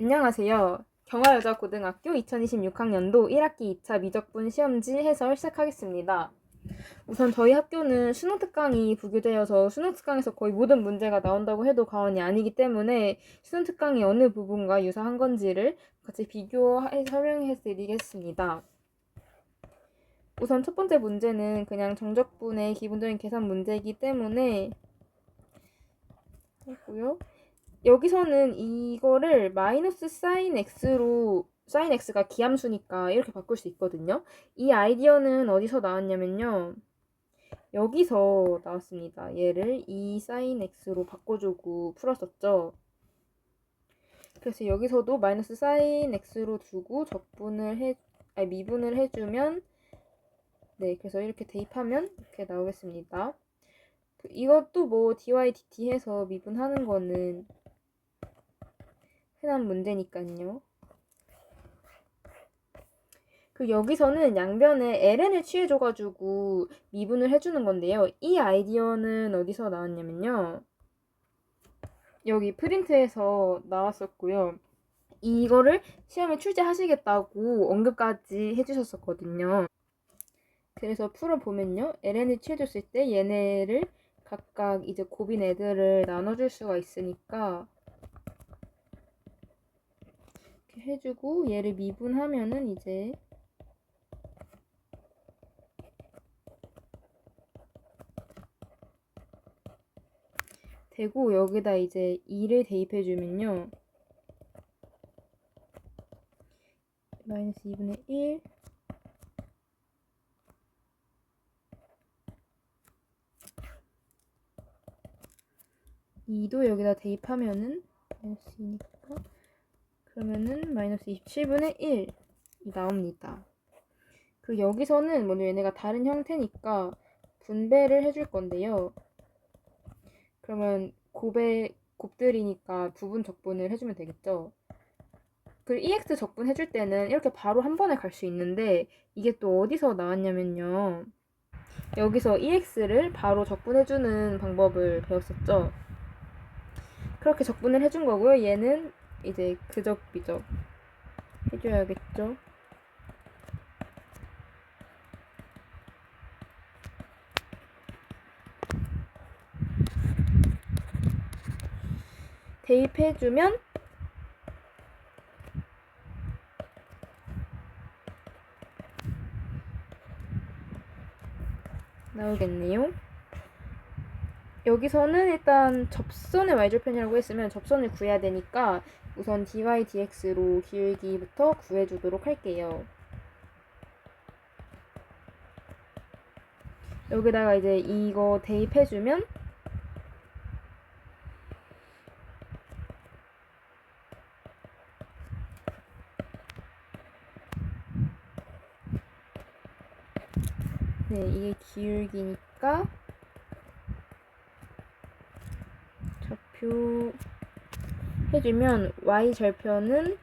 안녕하세요. 경화여자고등학교 2026학년도 1학기 2차 미적분 시험지 해설 시작하겠습니다. 우선 저희 학교는 수능 특강이 부교되어서 수능 특강에서 거의 모든 문제가 나온다고 해도 과언이 아니기 때문에 수능 특강이 어느 부분과 유사한 건지를 같이 비교해 설명해 드리겠습니다. 우선 첫 번째 문제는 그냥 정적분의 기본적인 계산 문제이기 때문에 하고요. 여기서는 이거를 마이너스 사인 x로 사인 x가 기함수니까 이렇게 바꿀 수 있거든요. 이 아이디어는 어디서 나왔냐면요. 여기서 나왔습니다. 얘를 2 사인 x로 바꿔주고 풀었었죠. 그래서 여기서도 마이너스 사인 x로 두고 미분을 해주면 네, 그래서 이렇게 대입하면 이렇게 나오겠습니다. 이것도 뭐 dy dt 해서 미분하는 거는 흔한 문제니까요. 여기서는 양변에 ln을 취해줘가지고 미분을 해주는 건데요. 이 아이디어는 어디서 나왔냐면요. 여기 프린트에서 나왔었고요. 이거를 시험에 출제하시겠다고 언급까지 해주셨었거든요. 그래서 풀어보면요. ln을 취해줬을 때 얘네를 각각 이제 곱인 애들을 나눠줄 수가 있으니까 이렇게 해주고 얘를 미분하면은 이제 되고 여기다 이제 2를 대입해주면요. 마이너스 2분의 1 2도 여기다 대입하면은 마이너스 2니까 그러면은 마이너스 27분의 1이 나옵니다. 여기서는 먼저 얘네가 다른 형태니까 분배를 해줄 건데요. 그러면 곱들이니까 부분 적분을 해주면 되겠죠. 그리고 EX 적분 해줄 때는 이렇게 바로 한 번에 갈 수 있는데 이게 또 어디서 나왔냐면요. 여기서 EX를 바로 적분해주는 방법을 배웠었죠. 그렇게 적분을 해준 거고요. 얘는 이제 그적비적 해줘야겠죠. 대입해주면 나오겠네요. 여기서는 일단 접선의 y절편이라고 했으면 접선을 구해야 되니까 우선 dy dx로 기울기부터 구해주도록 할게요. 여기다가 이제 이거 대입해주면 네, 이게 기울기니까 좌표 해주면 y절편은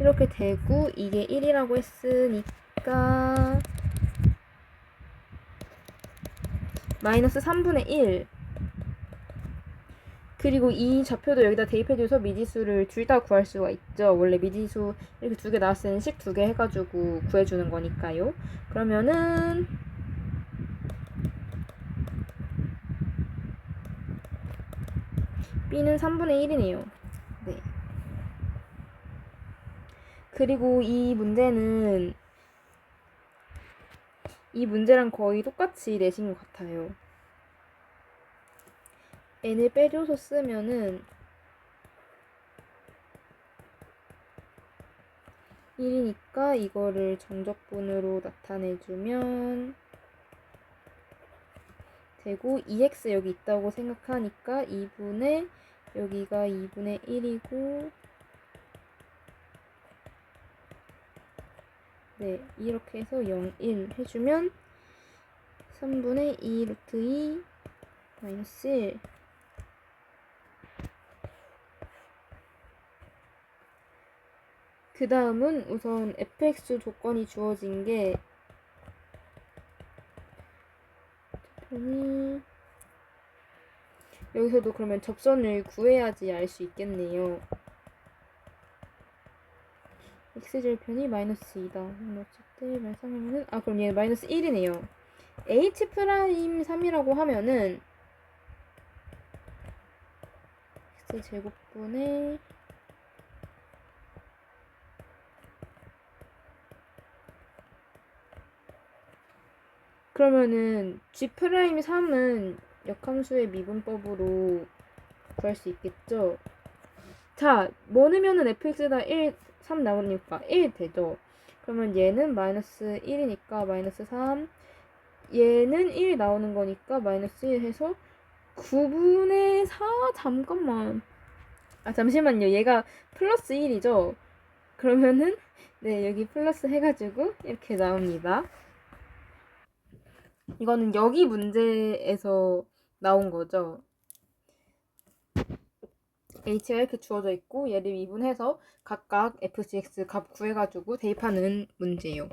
이렇게 되고 이게 1이라고 했으니까 마이너스 3분의 1 그리고 이 좌표도 여기다 대입해줘서 미지수를 둘 다 구할 수가 있죠. 원래 미지수 이렇게 두 개 나왔을 때는 식 두 개 해가지고 구해주는 거니까요. 그러면은 B는 3분의 1이네요. 네. 그리고 이 문제랑 거의 똑같이 내신 것 같아요. n을 빼줘서 쓰면은 1이니까 이거를 정적분으로 나타내주면 되고 2x 여기 있다고 생각하니까 2분의 여기가 2분의 1이고 네, 이렇게 해서 0, 1 해주면 3분의 2 루트 2 마이너스 1 그 다음은 우선 fx 조건이 주어진 게 여기서도 그러면 접선을 구해야지 알 수 있겠네요. x제곱편이 마이너스 2다. 마이너스 때 마이너스 3하면은 그럼 얘는 마이너스 1이네요. h 프라임 3이라고 하면은 x제곱분의 그러면은 g 프라임 3은 역함수의 미분법으로 구할 수 있겠죠? 자, 뭐 넣으면은 fx에다 1, 3 나오니까 1 되죠? 그러면 얘는 마이너스 1이니까 마이너스 3, 얘는 1 나오는 거니까 마이너스 1 해서 9분의 4? 잠깐만. 잠시만요. 얘가 플러스 1이죠? 그러면은 네, 여기 플러스 해가지고 이렇게 나옵니다. 이거는 여기 문제에서 나온 거죠. h가 이렇게 주어져 있고 얘를 미분해서 각각 fcx 값 구해가지고 대입하는 문제예요.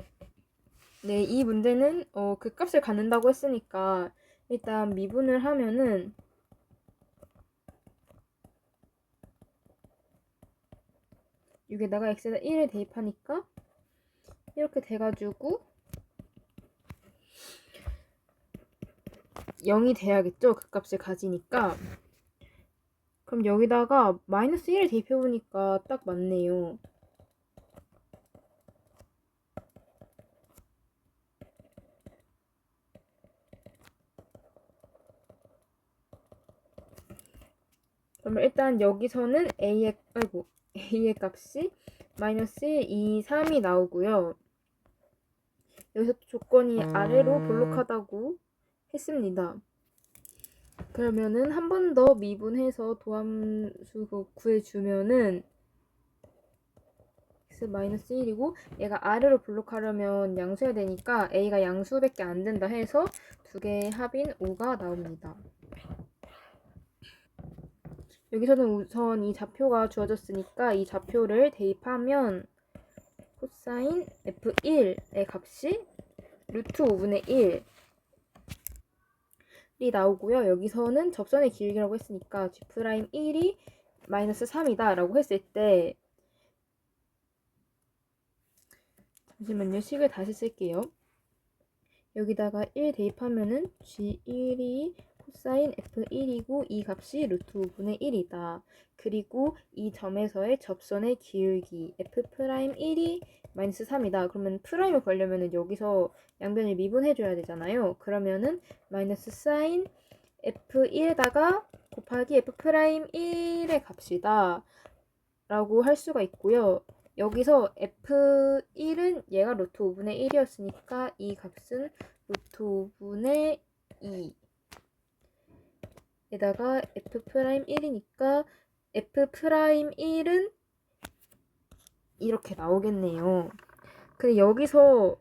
네, 이 문제는 그 값을 갖는다고 했으니까 일단 미분을 하면은 여기다가 x에다 1을 대입하니까 이렇게 돼가지고 0이 돼야겠죠? 그 값을 가지니까. 그럼 여기다가 마이너스 1을 대입해보니까 딱 맞네요. 그러면 일단 여기서는 a의 값이 마이너스 1, 2, 3이 나오고요. 여기서 조건이 아래로 볼록하다고 했습니다. 그러면은 한 번 더 미분해서 도함수 구해주면은 x-1이고 얘가 아래로 볼록하려면 양수해야 되니까 a가 양수밖에 안 된다 해서 두 개의 합인 5가 나옵니다. 여기서는 우선 이 좌표가 주어졌으니까 이 좌표를 대입하면 코사인 f1의 값이 루트 5분의 1이 나오고요. 여기서는 접선의 길이라고 했으니까 g'1이 마이너스 3이다 라고 했을 때 잠시만요. 식을 다시 쓸게요. 여기다가 1 대입하면은 g1이 코사인 f1이고 이 값이 루트 5분의 1이다. 그리고 이 점에서의 접선의 기울기 f'1이 마이너스 3이다. 그러면 프라임을 구하려면은 여기서 양변을 미분해줘야 되잖아요. 그러면은 마이너스 사인 f1에다가 곱하기 f'1의 값이다. 라고 할 수가 있고요. 여기서 f1은 얘가 루트 5분의 1이었으니까 이 값은 루트 5분의 2 에다가 f'1이니까 f'1은 이렇게 나오겠네요. 근데 여기서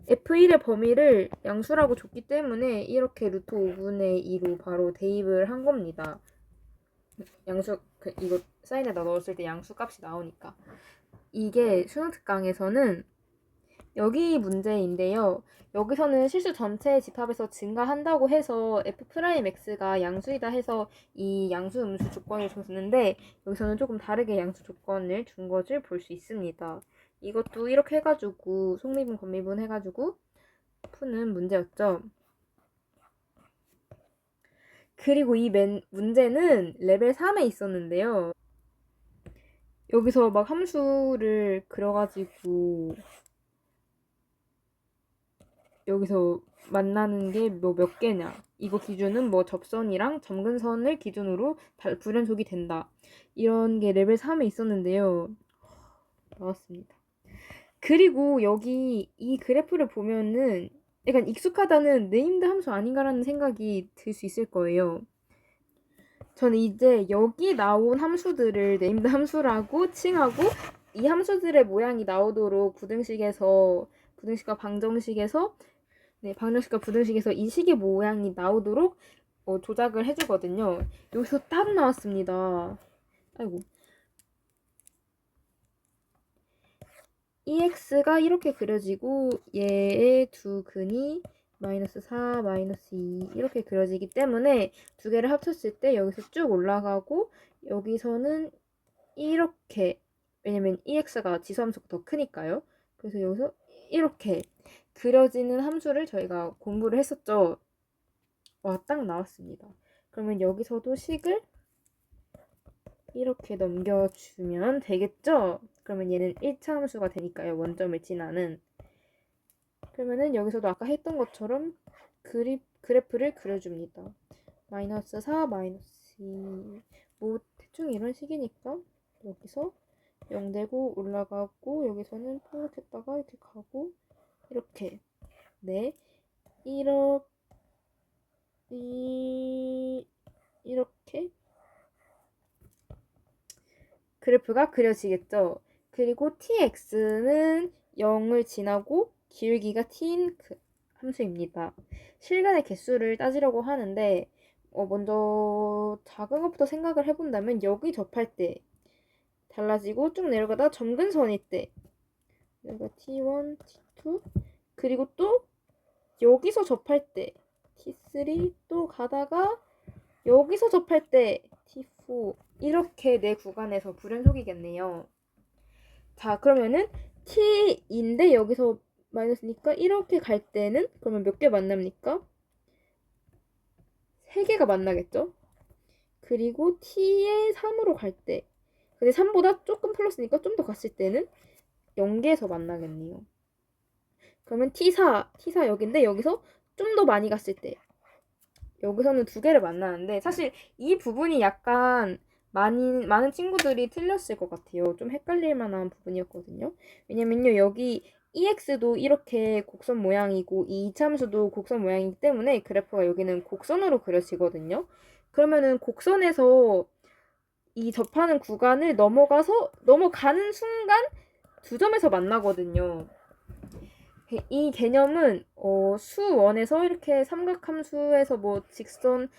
f1의 범위를 양수라고 줬기 때문에 이렇게 루트 5분의 2로 바로 대입을 한 겁니다. 양수 이거 사인에다 넣었을 때 양수 값이 나오니까. 이게 수능 특강에서는 여기 문제인데요. 여기서는 실수 전체 집합에서 증가한다고 해서 f'x가 양수이다 해서 이 양수 음수 조건을 줬는데 여기서는 조금 다르게 양수 조건을 준 것을 볼 수 있습니다. 이것도 이렇게 해가지고 속미분, 겉미분 해가지고 푸는 문제였죠. 그리고 이 문제는 레벨 3에 있었는데요. 여기서 막 함수를 그려가지고 여기서 만나는 게 뭐 몇 개냐. 이거 기준은 뭐 접선이랑 점근선을 기준으로 불연속이 된다. 이런 게 레벨 3에 있었는데요. 나왔습니다. 그리고 여기 이 그래프를 보면은 약간 익숙하다는 네임드 함수 아닌가라는 생각이 들 수 있을 거예요. 저는 이제 여기 나온 함수들을 네임드 함수라고 칭하고 이 함수들의 모양이 나오도록 부등식과 방정식에서 방정식과 부등식에서 이 식의 모양이 나오도록 조작을 해주거든요. 여기서 딱 나왔습니다. 아이고. EX가 이렇게 그려지고 얘의 두 근이 마이너스 4, 마이너스 2 이렇게 그려지기 때문에 두 개를 합쳤을 때 여기서 쭉 올라가고 여기서는 이렇게 왜냐면 ex가 지수함수가 더 크니까요. 그래서 여기서 이렇게 그려지는 함수를 저희가 공부를 했었죠. 와, 딱 나왔습니다. 그러면 여기서도 식을 이렇게 넘겨주면 되겠죠? 그러면 얘는 1차 함수가 되니까요. 원점을 지나는. 그러면은 여기서도 아까 했던 것처럼 그래프를 그려줍니다. 마이너스 4, 마이너스 2. 뭐 대충 이런 식이니까 여기서 0 되고 올라가고 여기서는 플롯했다가 이렇게 가고 이렇게. 네. 이렇게 그래프가 그려지겠죠. 그리고 tx는 0을 지나고 기울기가 t인 그 함수입니다. 실간의 개수를 따지려고 하는데 먼저 작은 것부터 생각을 해본다면 여기 접할 때 달라지고 쭉 내려가다 점근선일 때 여기가 t1, t2 그리고 또 여기서 접할 때 t3 또 가다가 여기서 접할 때 t4 이렇게 네 구간에서 불연속이겠네요. 자, 그러면은 t인데 여기서 마이너스니까 이렇게 갈 때는 그러면 몇 개 만납니까? 3개가 만나겠죠? 그리고 t에 3으로 갈 때 근데 3보다 조금 플러스니까 좀 더 갔을 때는 0개에서 만나겠네요. 그러면 t4 여기인데 여기서 좀 더 많이 갔을 때 여기서는 2개를 만나는데 사실 이 부분이 약간 많은 친구들이 틀렸을 것 같아요. 좀 헷갈릴 만한 부분이었거든요. 왜냐면요, 여기 EX도 이렇게 곡선 모양이고 이 이참수도 곡선 모양이기 때문에 그래프가 여기는 곡선으로 그려지거든요. 그러면은 곡선에서 이 접하는 구간을 넘어가는 순간 두 점에서 만나거든요. 이 개념은 수원에서 이렇게 삼각함수에서 뭐 직선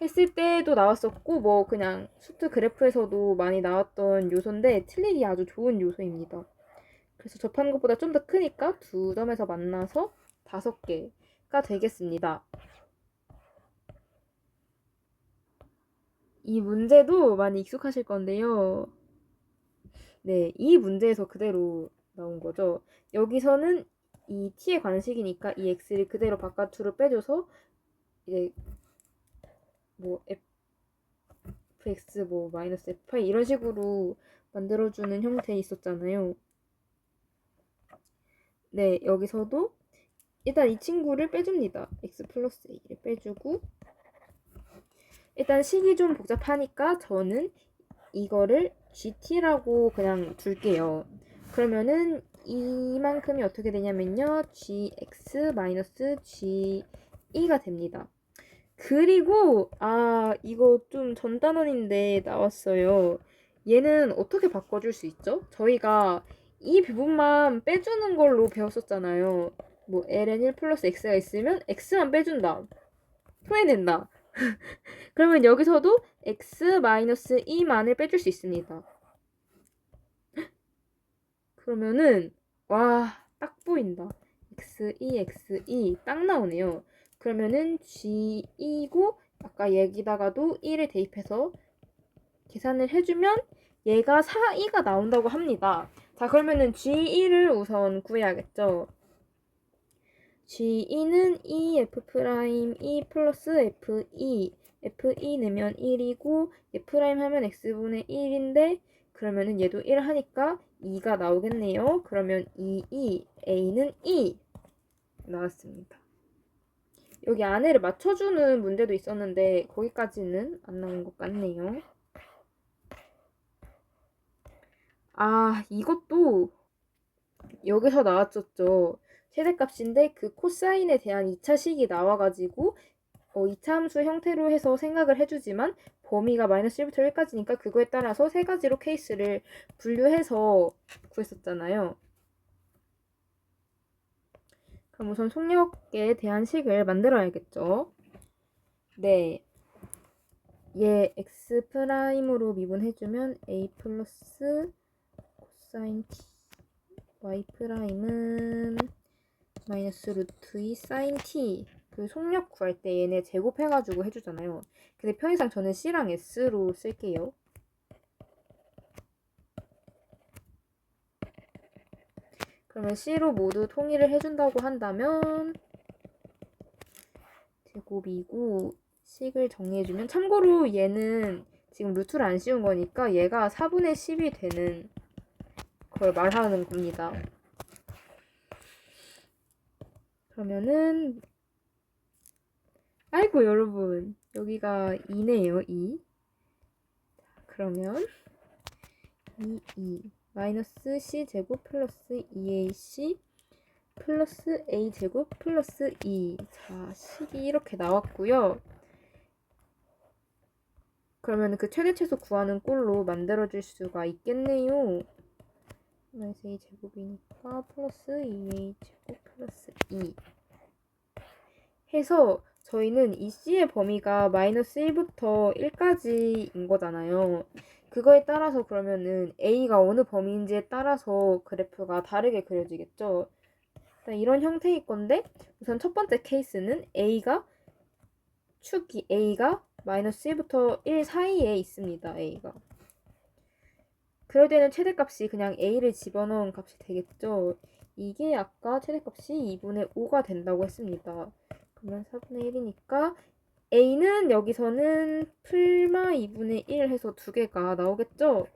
했을 때도 나왔었고 뭐 그냥 수트 그래프에서도 많이 나왔던 요소인데 틀리기 아주 좋은 요소입니다. 그래서 접하는 것보다 좀 더 크니까 두 점에서 만나서 5개가 되겠습니다. 이 문제도 많이 익숙하실 건데요. 네, 이 문제에서 그대로 나온 거죠. 여기서는 이 t에 관한 식이니까 이 x를 그대로 바깥으로 빼줘서 이제 뭐 fx 뭐 마이너스 fy 이런 식으로 만들어주는 형태에 있었잖아요. 네, 여기서도 일단 이 친구를 빼줍니다. x 플러스 a를 빼주고 일단 식이 좀 복잡하니까 저는 이거를 gt라고 그냥 둘게요. 그러면은 이만큼이 어떻게 되냐면요. gx-gE가 됩니다. 그리고 이거 좀 전단원인데 나왔어요. 얘는 어떻게 바꿔줄 수 있죠? 저희가 이 부분만 빼주는 걸로 배웠었잖아요. 뭐 ln 1 플러스 x가 있으면 x만 빼준다. 토해낸다. 그러면 여기서도 x-2만을 빼줄 수 있습니다. 그러면은 딱 보인다. x2 딱 나오네요. 그러면은 g2고 아까 여기다가도 1을 대입해서 계산을 해주면 얘가 4,2가 나온다고 합니다. 자, 그러면은 g2를 우선 구해야겠죠. g2는 f'2 플러스 f2 내면 1이고 f' 하면 x분의 1인데 그러면은 얘도 1 하니까 2가 나오겠네요. 그러면 A는 2 나왔습니다. 여기 안에를 맞춰주는 문제도 있었는데 거기까지는 안 나온 것 같네요. 이것도 여기서 나왔었죠. 최대값인데 그 코사인에 대한 2차식이 나와가지고 2차 함수 형태로 해서 생각을 해주지만 범위가 마이너스 1부터 1까지니까 그거에 따라서 세 가지로 케이스를 분류해서 구했었잖아요. 그럼 우선 속력에 대한 식을 만들어야겠죠. 네. 얘 x'으로 미분해주면 a 플러스 코사인 t y'은 마이너스 루트 2 사인 t 그 속력 구할 때 얘네 제곱해가지고 해주잖아요. 근데 편의상 저는 c랑 s로 쓸게요. 그러면 C로 모두 통일을 해준다고 한다면 제곱이고 식을 정리해주면, 참고로 얘는 지금 루트를 안 씌운 거니까 얘가 4분의 10이 되는 걸 말하는 겁니다. 그러면은 아이고 여러분, 여기가 2네요. 2. 그러면 2 마이너스 C제곱 플러스 2AC 플러스 A제곱 플러스 2. 자, 식이 이렇게 나왔고요. 그러면 그 최대최소 구하는 꼴로 만들어줄 수가 있겠네요. 마이너스 A제곱이니까 플러스 2A제곱 플러스 2 해서 저희는 이 C의 범위가 마이너스 1부터 1까지인 거잖아요. 그거에 따라서 그러면은 A가 어느 범위인지에 따라서 그래프가 다르게 그려지겠죠. 이런 형태일 건데, 우선 첫 번째 케이스는 축이 A가 마이너스 1부터 1 사이에 있습니다. A가. 그럴 때는 최대값이 그냥 A를 집어넣은 값이 되겠죠. 이게 아까 최대값이 2분의 5가 된다고 했습니다. 그러면 4분의 1이니까 A는 여기서는 풀마 2분의 1 해서 두 개가 나오겠죠?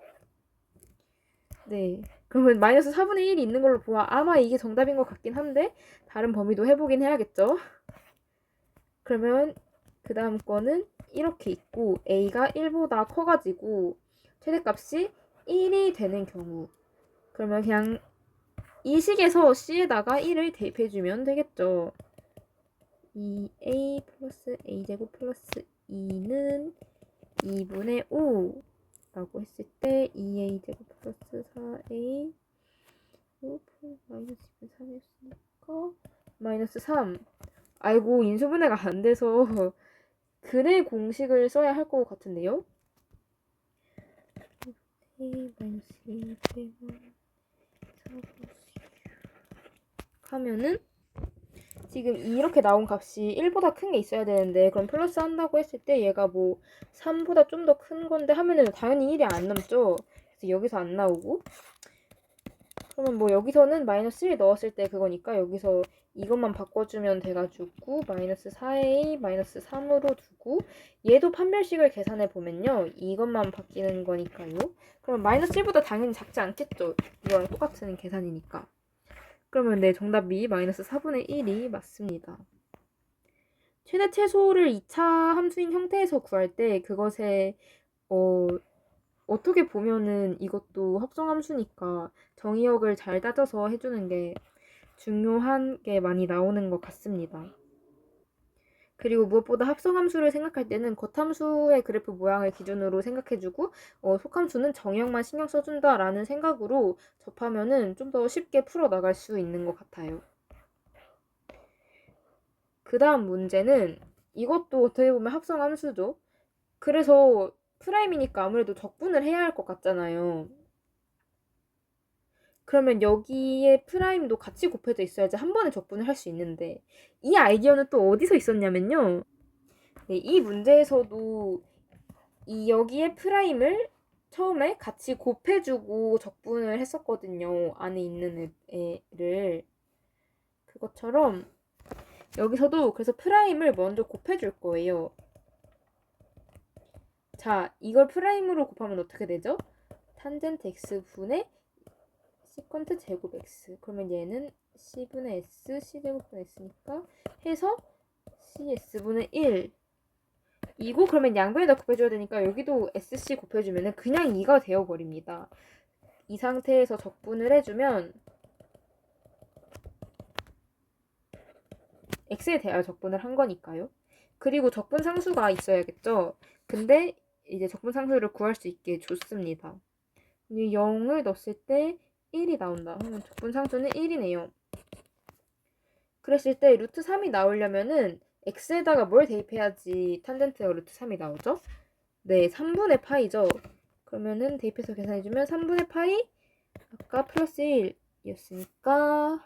네. 그러면 마이너스 4분의 1이 있는 걸로 보아 아마 이게 정답인 것 같긴 한데 다른 범위도 해보긴 해야겠죠? 그러면 그 다음 거는 이렇게 있고 A가 1보다 커가지고 최대값이 1이 되는 경우, 그러면 그냥 이 식에서 C에다가 1을 대입해주면 되겠죠. 2A 플러스 A제곱 플러스 2는 2분의 5 라고 했을 때 2A제곱 플러스 4A 5 마이너스 3이었으니까 마이너스 3. 아이고, 인수분해가 안 돼서 근의 공식을 써야 할 것 같은데요. 마이너스 2 하면은 지금 이렇게 나온 값이 1보다 큰 게 있어야 되는데, 그럼 플러스 한다고 했을 때 얘가 뭐 3보다 좀 더 큰 건데 하면은 당연히 1이 안 남죠. 그래서 여기서 안 나오고, 그러면 뭐 여기서는 마이너스 1 넣었을 때 그거니까 여기서 이것만 바꿔주면 돼가지고 마이너스 4a 마이너스 3으로 두고, 얘도 판별식을 계산해 보면요 이것만 바뀌는 거니까요. 그럼 마이너스 1보다 당연히 작지 않겠죠. 이거랑 똑같은 계산이니까. 그러면 네, 정답이 마이너스 4분의 1이 맞습니다. 최대 최소를 2차 함수인 형태에서 구할 때 그것에 어떻게 보면은 이것도 합성함수니까 정의역을 잘 따져서 해주는 게 중요한 게 많이 나오는 것 같습니다. 그리고 무엇보다 합성함수를 생각할 때는 겉함수의 그래프 모양을 기준으로 생각해주고 속함수는 정의역만 신경 써준다라는 생각으로 접하면은 좀 더 쉽게 풀어나갈 수 있는 것 같아요. 그 다음 문제는 이것도 어떻게 보면 합성함수죠. 그래서 프라임이니까 아무래도 적분을 해야 할 것 같잖아요. 그러면 여기에 프라임도 같이 곱해져 있어야지 한 번에 적분을 할 수 있는데, 이 아이디어는 또 어디서 있었냐면요. 네, 이 문제에서도 여기에 프라임을 처음에 같이 곱해주고 적분을 했었거든요. 안에 있는 애를. 그것처럼 여기서도 그래서 프라임을 먼저 곱해줄 거예요. 자, 이걸 프라임으로 곱하면 어떻게 되죠? 탄젠트 x분의 시컨트 제곱 x. 그러면 얘는 c분의 s, c제곱분의 s니까 해서 cs분의 1. 이거 그러면 양변에다 곱해줘야 되니까 여기도 sc 곱해주면 그냥 2가 되어버립니다. 이 상태에서 적분을 해주면 x에 대하여 적분을 한 거니까요. 그리고 적분 상수가 있어야겠죠. 근데 이제 적분 상수를 구할 수 있게 줬습니다. 0을 넣었을 때 1이 나온다. 그러면 적분 상수는 1이네요. 그랬을 때 루트 3이 나오려면은 x에다가 뭘 대입해야지 탄젠트가 루트 3이 나오죠? 네, 3분의 파이죠. 그러면은 대입해서 계산해주면 3분의 파이 아까 플러스 1이었으니까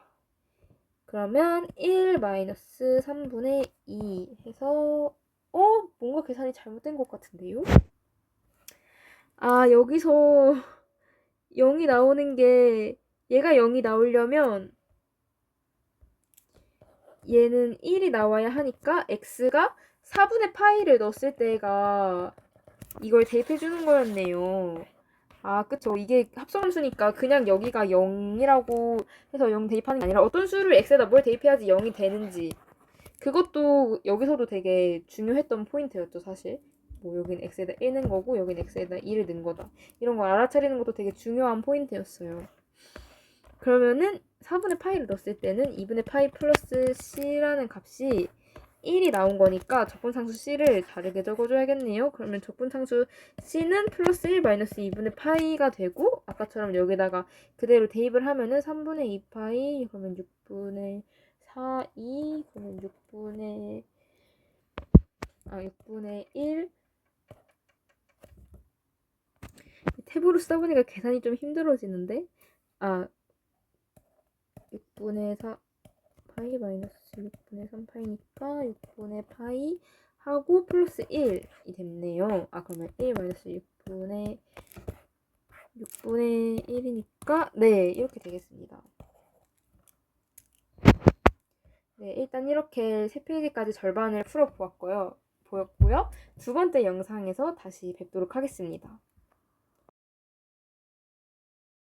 그러면 1 마이너스 3분의 2 해서 뭔가 계산이 잘못된 것 같은데요? 아, 여기서 0이 나오는 게 얘가 0이 나오려면 얘는 1이 나와야 하니까 x가 4분의 파이를 넣었을 때가 이걸 대입해 주는 거였네요. 아, 그쵸. 이게 합성함수니까 그냥 여기가 0이라고 해서 0 대입하는 게 아니라 어떤 수를 x에다 뭘 대입해야지 0이 되는지 그것도 여기서도 되게 중요했던 포인트였죠, 사실. 뭐 여긴 x에다 1 넣은 거고 여긴 x에다 2를 넣은 거다. 이런 걸 알아차리는 것도 되게 중요한 포인트였어요. 그러면은 4분의 파이를 넣었을 때는 2분의 파이 플러스 c라는 값이 1이 나온 거니까 적분상수 c를 다르게 적어줘야겠네요. 그러면 적분상수 c는 플러스 1 마이너스 2분의 파이가 되고 아까처럼 여기다가 그대로 대입을 하면은 3분의 2 파이 그러면 6분의 4, 2 그러면 6분의 1 탭으로 써보니까 계산이 좀 힘들어지는데 6분의 4 파이 마이너스 6분의 3 파이니까 6분의 파이 하고 플러스 1이 됐네요. 그러면 1 마이너스 6분의 1이니까 네 이렇게 되겠습니다. 네, 일단 이렇게 3페이지까지 절반을 풀어보았고요. 두 번째 영상에서 다시 뵙도록 하겠습니다.